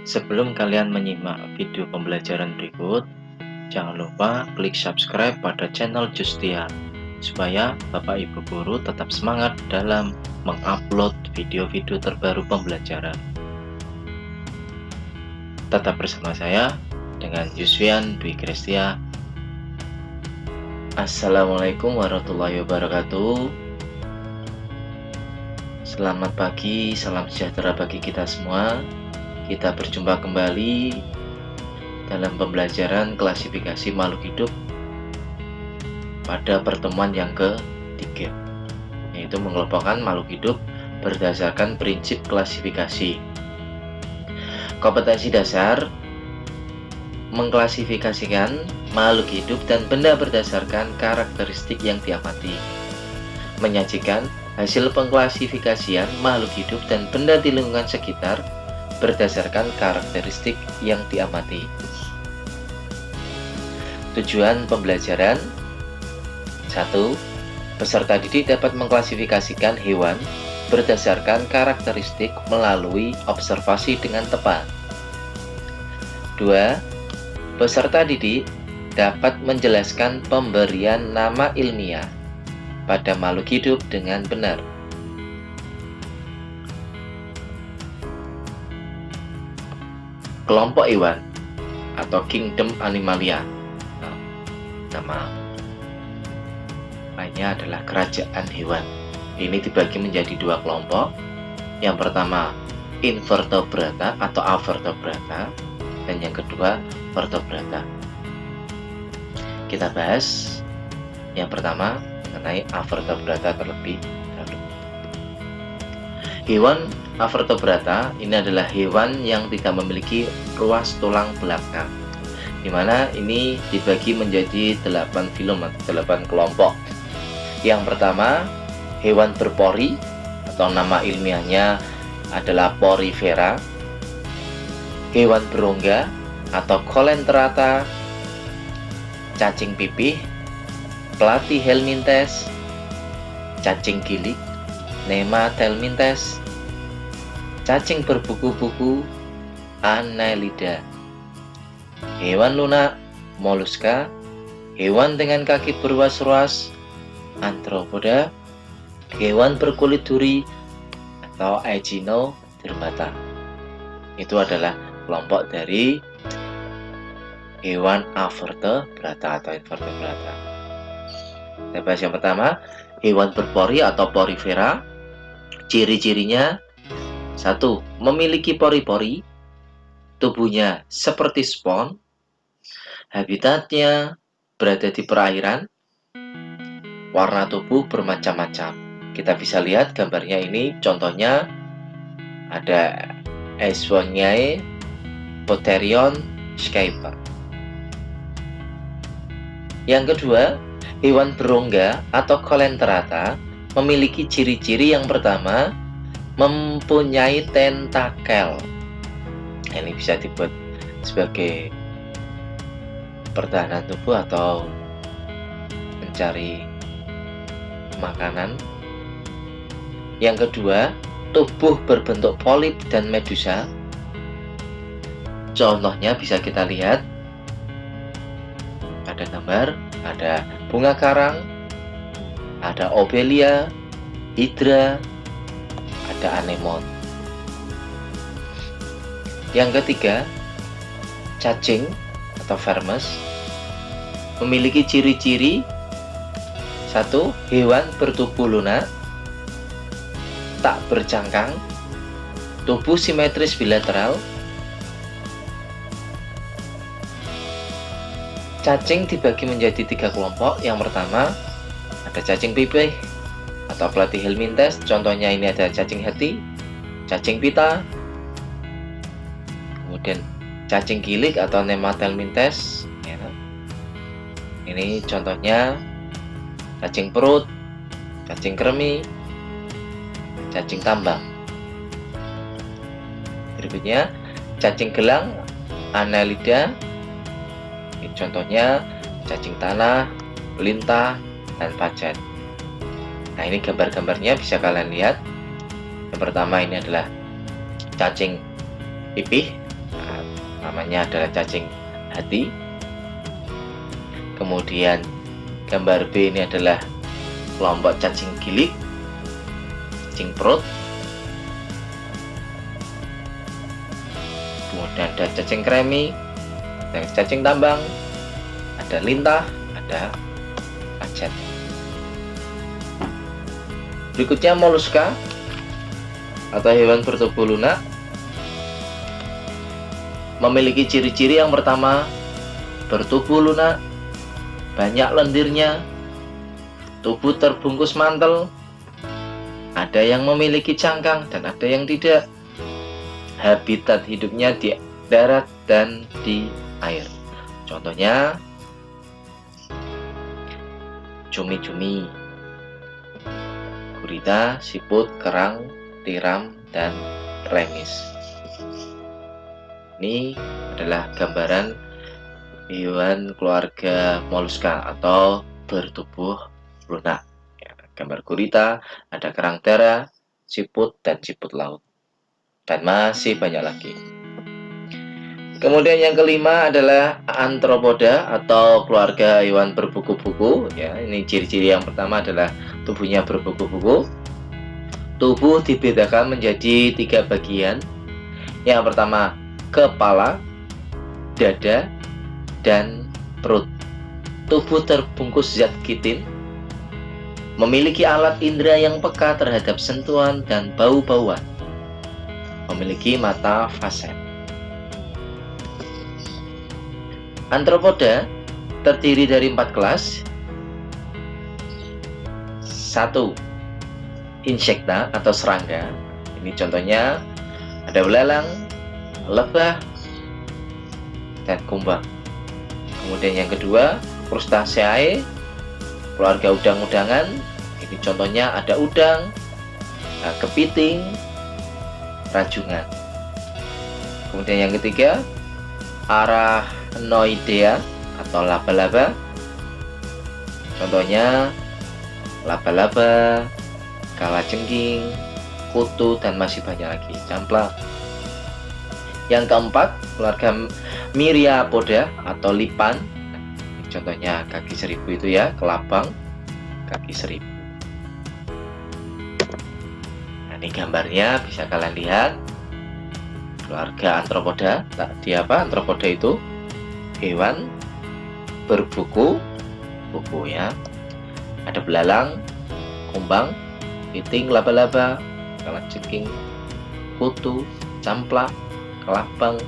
Sebelum kalian menyimak video pembelajaran berikut, jangan lupa klik subscribe pada channel Justia, supaya Bapak Ibu Guru tetap semangat dalam mengupload video-video terbaru pembelajaran. Tetap bersama saya dengan Yusfian Dwi Kristia. Assalamualaikum warahmatullahi wabarakatuh. Selamat pagi, salam sejahtera bagi kita semua. Kita berjumpa kembali dalam pembelajaran klasifikasi makhluk hidup pada pertemuan yang ketiga, yaitu mengelompokkan makhluk hidup berdasarkan prinsip klasifikasi. Kompetensi dasar mengklasifikasikan makhluk hidup dan benda berdasarkan karakteristik yang diamati, menyajikan hasil pengklasifikasian makhluk hidup dan benda di lingkungan sekitar berdasarkan karakteristik yang diamati. Tujuan pembelajaran: 1. Peserta didik dapat mengklasifikasikan hewan berdasarkan karakteristik melalui observasi dengan tepat. 2. Peserta didik dapat menjelaskan pemberian nama ilmiah pada makhluk hidup dengan benar. Kelompok hewan atau kingdom animalia. Nama lainnya adalah kerajaan hewan. Ini dibagi menjadi dua kelompok. Yang pertama invertebrata atau avertebrata, dan yang kedua vertebrata. Kita bahas yang pertama mengenai avertebrata terlebih dahulu. Hewan avertebrata ini adalah hewan yang tidak memiliki ruas tulang belakang, di mana ini dibagi menjadi 8 filum atau 8 kelompok. Yang pertama, hewan berpori atau nama ilmiahnya adalah Porifera. Hewan berongga atau Colenterata, cacing pipih, Platyhelminthes, cacing gilik, Nemathelminthes, cacing berbuku-buku, Annelida. Hewan lunak, Molluska. Hewan dengan kaki berruas-ruas, Arthropoda. Hewan berkulit duri atau Aeginodermata. Itu adalah kelompok dari hewan avertebrata atau invertebrata. Kita bahas yang pertama, hewan berpori atau Porifera. Ciri-cirinya: 1. Memiliki pori-pori. Tubuhnya seperti spons. Habitatnya berada di perairan. Warna tubuh bermacam-macam. Kita bisa lihat gambarnya ini, contohnya ada Eiswoniae, Botherion, Schiper. Yang kedua, hewan berongga atau Colenterata memiliki ciri-ciri yang pertama, mempunyai tentakel. Ini bisa dibuat sebagai pertahanan tubuh atau mencari makanan. Yang kedua, tubuh berbentuk polip dan medusa. Contohnya bisa kita lihat pada gambar, ada bunga karang, ada obelia, hidra, ada anemon. Yang ketiga, cacing atau vermes memiliki ciri-ciri: 1. Hewan bertubuh lunak, tak bercangkang, tubuh simetris bilateral. Cacing dibagi menjadi 3 kelompok. Yang pertama, ada cacing pipih atau Platyhelminthes. Contohnya ini ada cacing hati, cacing pita. Kemudian cacing gilik atau Nemathelminthes. Ini contohnya cacing perut, cacing kremi, cacing tambang. Berikutnya cacing gelang, Annelida. Ini contohnya cacing tanah, lintah, dan pacet. Nah, ini gambar-gambarnya bisa kalian lihat. Yang pertama ini adalah cacing pipih namanya adalah cacing hati. Kemudian gambar B ini adalah kelompok cacing gilik, cacing perut. Kemudian ada cacing kremi, ada cacing tambang, ada lintah, ada pacet. Berikutnya moluska atau hewan bertubuh lunak. Memiliki ciri-ciri yang pertama, bertubuh lunak, banyak lendirnya, tubuh terbungkus mantel, ada yang memiliki cangkang dan ada yang tidak. Habitat hidupnya di darat dan di air. Contohnya cumi-cumi, gurita, siput, kerang, tiram, dan remis. Ini adalah gambaran hewan keluarga moluska atau bertubuh lunak. Gambar gurita, ada kerang darah, siput, dan siput laut. Dan masih banyak lagi. Kemudian yang kelima adalah Arthropoda atau keluarga hewan berbuku-buku. Ya, ini ciri-ciri yang pertama adalah tubuhnya berbuku-buku. Tubuh dibedakan menjadi 3 bagian. Yang pertama, kepala, dada, dan perut. Tubuh terbungkus zat kitin. Memiliki alat indera yang peka terhadap sentuhan dan bau-bauan. Memiliki mata faset. Arthropoda terdiri dari 4 kelas. 1. Insekta atau serangga. Ini contohnya ada belalang, lebah, dan kumbang. Kemudian yang kedua, Crustaceae, keluarga udang-udangan. Ini contohnya ada udang, kepiting, rajungan. Kemudian yang ketiga, Arachnoidea atau laba-laba. Contohnya laba-laba, kalajengking, kutu, dan masih banyak lagi, camplak. Yang keempat, keluarga Myriapoda atau lipan. Contohnya kaki seribu itu ya, kelabang, kaki seribu. Nah, ini gambarnya bisa kalian lihat. Keluarga Arthropoda. Tadi apa? Arthropoda itu hewan berbuku ya. Ada belalang, kumbang, kepiting, laba-laba, kalajengking, kutu, camplak, kelabang,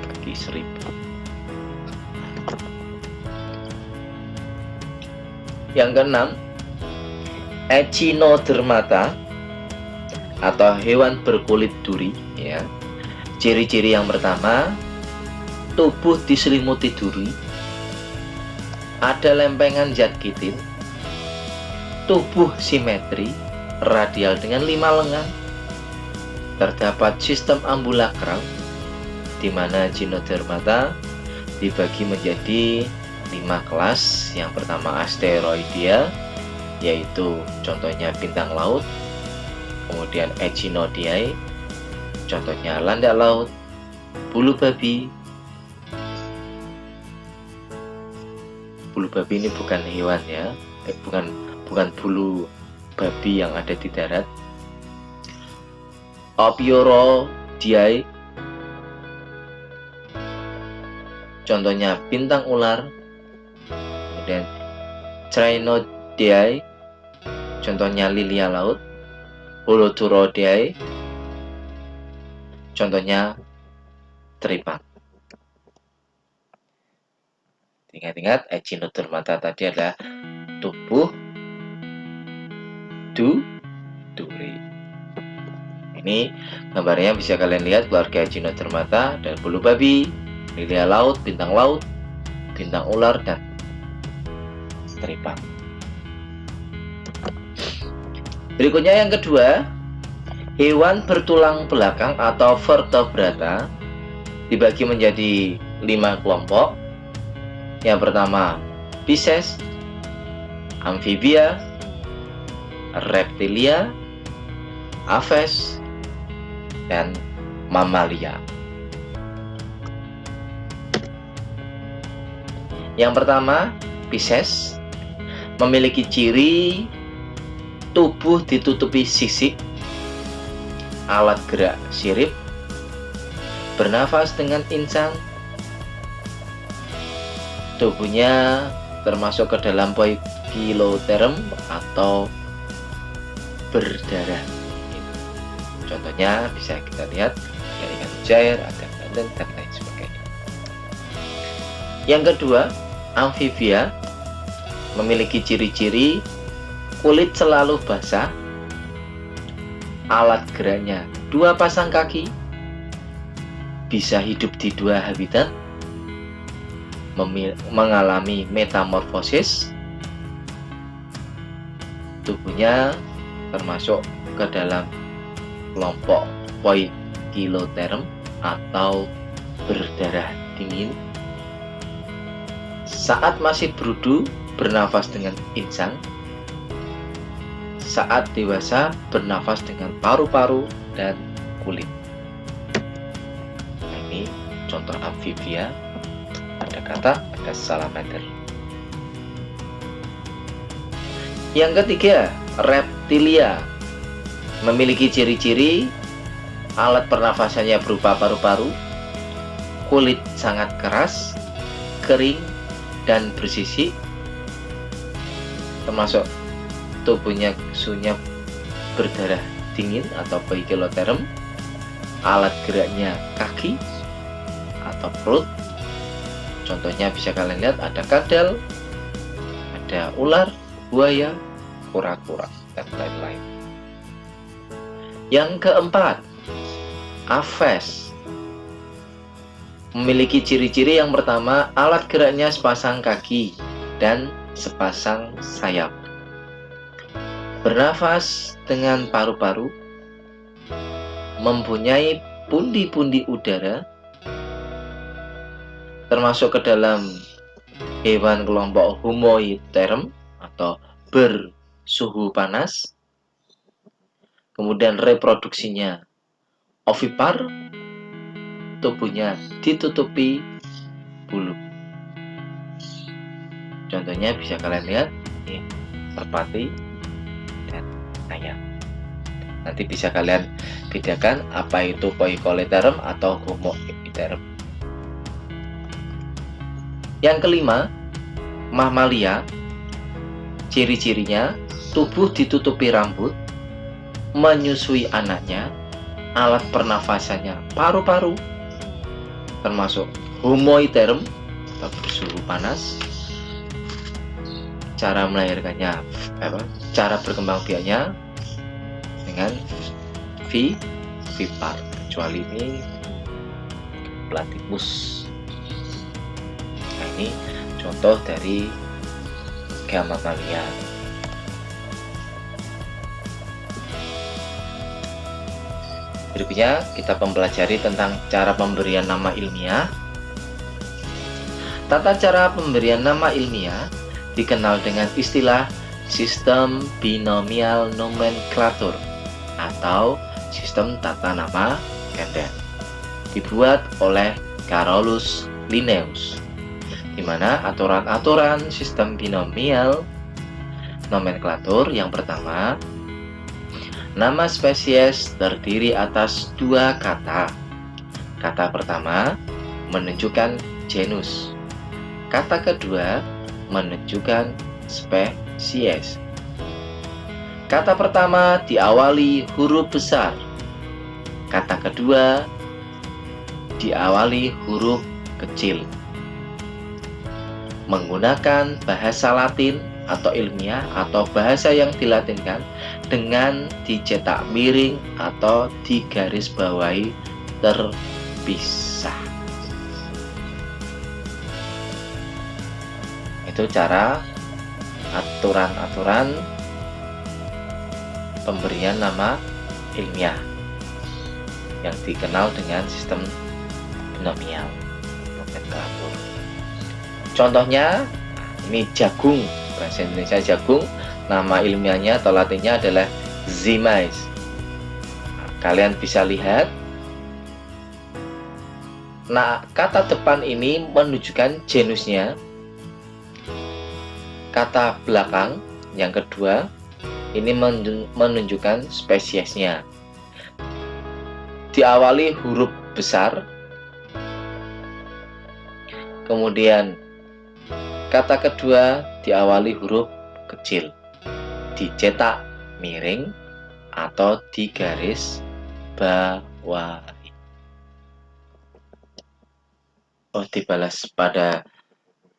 kaki seribu. Yang keenam, Echinodermata atau hewan berkulit duri ya. Ciri-ciri yang pertama, tubuh diselimuti duri, ada lempengan zat kitin, tubuh simetri, radial dengan 5 lengan, terdapat sistem ambulakral, di mana Echinodermata dibagi menjadi 5 kelas. Yang pertama Asteroidea, yaitu contohnya bintang laut. Kemudian Echinodiae, contohnya landak laut, bulu babi. Bulu babi ini bukan hewan ya, bukan bulu babi yang ada di darat. Ophiurodiae, contohnya bintang ular. Kemudian Crinoideae, contohnya lilia laut. Holoturoideae, contohnya teripang. Ingat-ingat, Echinodermata tadi adalah tubuh duri. Ini gambarnya bisa kalian lihat, keluarga Echinodermata dan bulu babi, lilia laut, bintang ular, dan teripang. Berikutnya yang kedua, hewan bertulang belakang atau vertebrata dibagi menjadi 5 kelompok. Yang pertama, Pisces, Amphibia, Reptilia, Aves, dan Mamalia. Yang pertama, Pisces memiliki ciri tubuh ditutupi sisik, alat gerak sirip, bernafas dengan insang, tubuhnya termasuk ke dalam poikiloterm atau berdarah. Contohnya bisa kita lihat dari ikan mujair, ada bandeng, dan lain sebagainya. Yang kedua, amfibia memiliki ciri-ciri kulit selalu basah, alat geraknya 2 pasang kaki, bisa hidup di 2 habitat, mengalami metamorfosis, tubuhnya termasuk ke dalam kelompok poikiloterm atau berdarah dingin. Saat masih berudu bernafas dengan insang, saat dewasa bernafas dengan paru-paru dan kulit. Nah, ini contoh amfibia. Ada kata, ada salamander. Yang ketiga, reptilia memiliki ciri-ciri alat pernafasannya berupa paru-paru, kulit sangat keras, kering, dan bersisik, termasuk tubuhnya suhunya berdarah dingin atau poikiloterm, alat geraknya kaki atau perut. Contohnya bisa kalian lihat ada kadal, ada ular, buaya, kura-kura, dan lain-lain. Yang keempat, Aves memiliki ciri-ciri yang pertama, alat geraknya sepasang kaki dan sepasang sayap, bernafas dengan paru-paru, mempunyai pundi-pundi udara, termasuk ke dalam hewan kelompok Humoiotherm atau bersuhu panas. Kemudian reproduksinya ovipar, tubuhnya ditutupi bulu. Contohnya bisa kalian lihat, ini merpati dan ayam. Nanti bisa kalian bedakan apa itu poikiloterm atau Humoiotherm. Yang kelima, mamalia. Ciri-cirinya tubuh ditutupi rambut, menyusui anaknya, alat pernafasannya paru-paru, termasuk Humoiotherm atau bersuhu panas. Cara melahirkannya, cara berkembang biaknya dengan vipar, kecuali ini platypus. Nah, ini contoh dari mamalia. Berikutnya kita mempelajari tentang cara pemberian nama ilmiah. Tata cara pemberian nama ilmiah dikenal dengan istilah sistem binomial nomenklatur atau sistem tata nama ganda, dibuat oleh Carolus Linnaeus, di mana aturan-aturan sistem binomial nomenklatur yang pertama, nama spesies terdiri atas 2 kata. Kata pertama menunjukkan genus, kata kedua menunjukkan spesies. Kata pertama diawali huruf besar, kata kedua diawali huruf kecil. Menggunakan bahasa Latin atau ilmiah atau bahasa yang dilatinkan dengan dicetak miring atau digarisbawahi terpisah. Itu cara aturan-aturan pemberian nama ilmiah yang dikenal dengan sistem binomial nomenklatur. Contohnya, ini jagung, bahasa Indonesia jagung, nama ilmiahnya atau latinnya adalah Zimais. Nah, kalian bisa lihat, nah kata depan ini menunjukkan genusnya, Kata belakang yang kedua ini menunjukkan spesiesnya. Diawali huruf besar, kemudian kata kedua diawali huruf kecil, dicetak miring atau di garis bawahi. Dibalas pada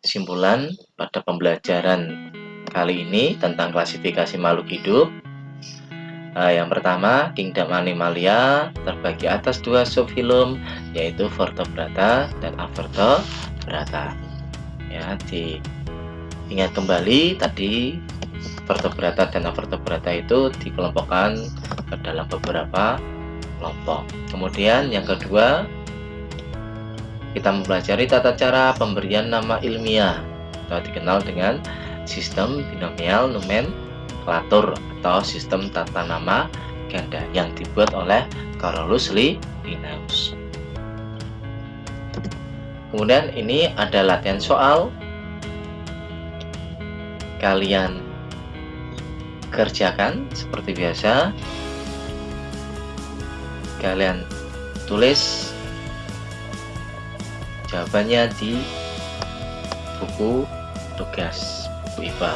simpulan pada pembelajaran kali ini tentang klasifikasi makhluk hidup. Yang pertama, kingdom Animalia terbagi atas 2 subfilum, yaitu Vertebrata dan Avertebrata. Ya, diingat kembali tadi Vertebrata dan Avertebrata itu dikelompokkan ke dalam beberapa kelompok. Kemudian yang kedua, kita mempelajari tata cara pemberian nama ilmiah atau dikenal dengan sistem binomial nomenklatur atau sistem tata nama ganda yang dibuat oleh Carolus Linnaeus. Kemudian ini ada latihan soal. Kalian kerjakan seperti biasa. Kalian tulis jawabannya di buku tugas Bu IPA.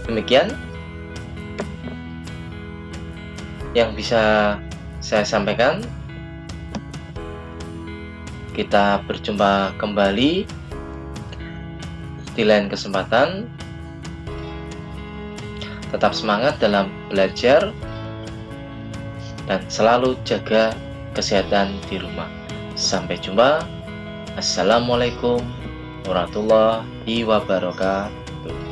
Demikian yang bisa saya sampaikan. Kita berjumpa kembali di lain kesempatan. Tetap semangat dalam belajar dan selalu jaga kesehatan di rumah. Sampai jumpa. Assalamualaikum warahmatullahi wabarakatuh.